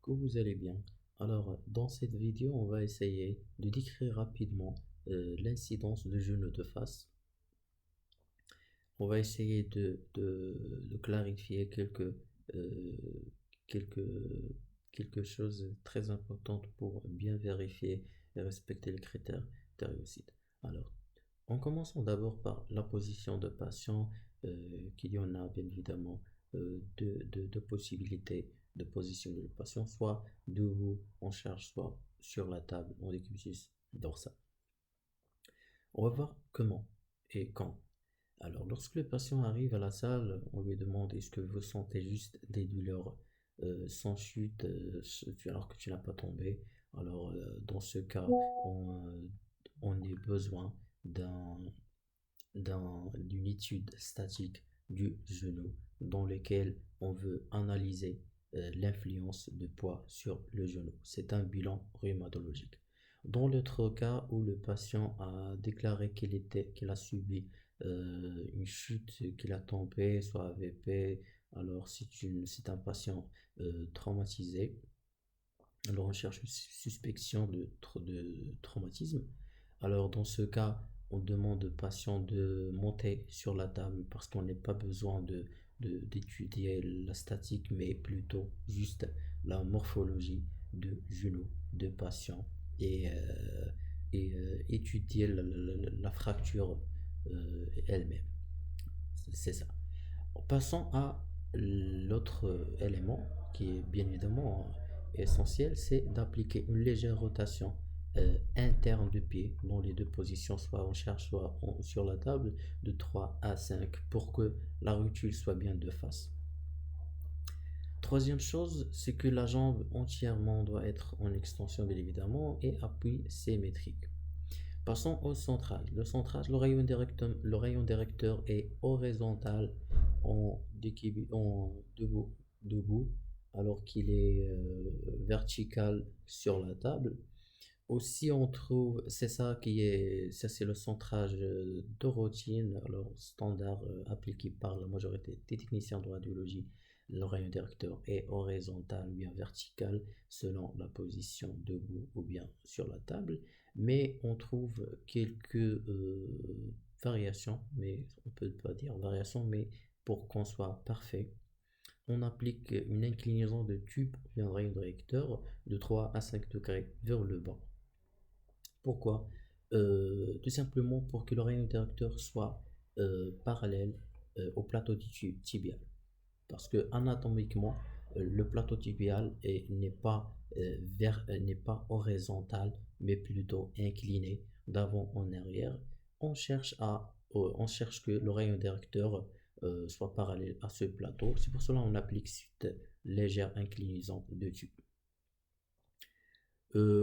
que vous allez bien. Alors, dans cette vidéo, on va essayer de décrire rapidement l'incidence de genou de face. On va essayer de clarifier euh, quelques, quelque chose de très important pour bien vérifier et respecter les critères de réussite. Alors, en commençant d'abord par la position de patient, qu'il y en a bien évidemment deux possibilités de positionner le patient, soit debout en charge, soit sur la table en décubitus dorsal. On va voir comment et quand. Alors, lorsque le patient arrive à la salle, on lui demande est-ce que vous sentez juste des douleurs sans chute alors que tu n'as pas tombé. Alors, dans ce cas, on a besoin d'un d'une étude statique du genou dans lequel on veut analyser l'influence du poids sur le genou. C'est un bilan rhumatologique. Dans l'autre cas où le patient a déclaré qu'il a subi une chute, qu'il a tombé, soit AVP, alors c'est un patient traumatisé. Alors on cherche une suspicion de traumatisme. Alors dans ce cas, on demande au patient de monter sur la table parce qu'on n'a pas besoin d'étudier la statique, mais plutôt juste la morphologie de genou de patient et étudier la fracture elle-même. C'est ça. Passons à l'autre élément qui est bien évidemment essentiel, c'est d'appliquer une légère rotation interne du pied dans les deux positions, soit en charge, soit sur la table, de 3 à 5 pour que la rotule soit bien de face. Troisième chose, c'est que la jambe entièrement doit être en extension bien évidemment et appui symétrique. Passons au centrage. Le centrage, le rayon directeur est horizontal en debout, alors qu'il est vertical sur la table. Aussi, on trouve, ça c'est le centrage de routine, alors standard appliqué par la majorité des techniciens de radiologie. Le rayon directeur est horizontal ou bien vertical selon la position debout ou bien sur la table, mais on trouve quelques variations, mais on peut pas dire variations, mais pour qu'on soit parfait, on applique une inclinaison de tube ou bien rayon directeur de 3 à 5 degrés vers le bas. Pourquoi? Tout simplement pour que le rayon directeur soit parallèle au plateau tibial. Parce que anatomiquement, le plateau tibial n'est pas horizontal, mais plutôt incliné d'avant en arrière. On cherche que le rayon directeur soit parallèle à ce plateau. C'est pour cela qu'on applique cette légère inclinaison de tube.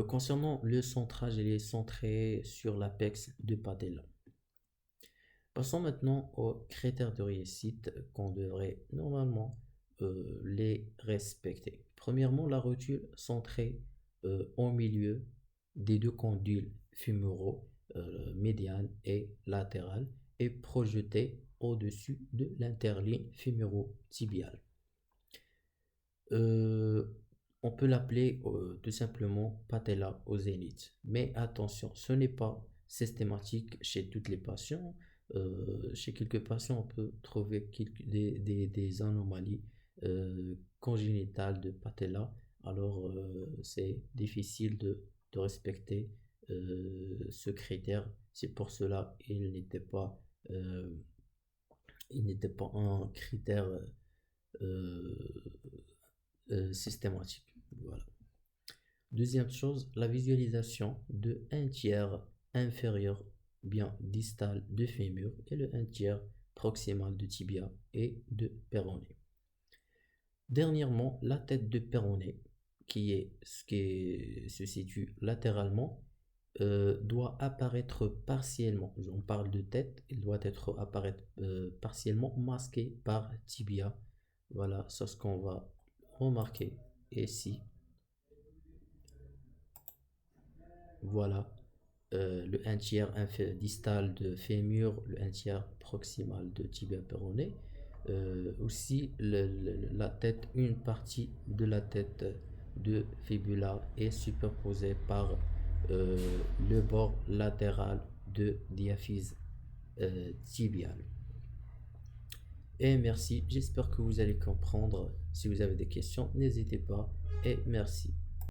Concernant le centrage, il est centré sur l'apex de patella. Passons maintenant aux critères de réussite qu'on devrait normalement les respecter. Premièrement, la rotule centrée au milieu des deux condyles fémoraux, médiane et latérale, et projetée au-dessus de l'interligne fémoro-tibiale. On peut l'appeler tout simplement patella au zénith. Mais attention, ce n'est pas systématique chez toutes les patients. Chez quelques patients, on peut trouver des anomalies congénitales de patella. Alors, c'est difficile de respecter ce critère. C'est pour cela euh, il n'était pas un critère euh, systématique. Voilà. Deuxième chose, la visualisation de un tiers inférieur bien distal de fémur et le un tiers proximal de tibia et de péroné. Dernièrement, la tête de péroné, qui se situe latéralement, doit apparaître partiellement. On parle de tête, il doit apparaître partiellement masqué par tibia. Voilà, c'est ce qu'on va remarquer ici. Voilà, le un tiers distal de fémur, le un tiers proximal de tibia péroné. Aussi la tête, une partie de la tête de fibula est superposé par le bord latéral de diaphyse tibiale. Et merci, j'espère que vous allez comprendre. Si vous avez des questions, n'hésitez pas et merci.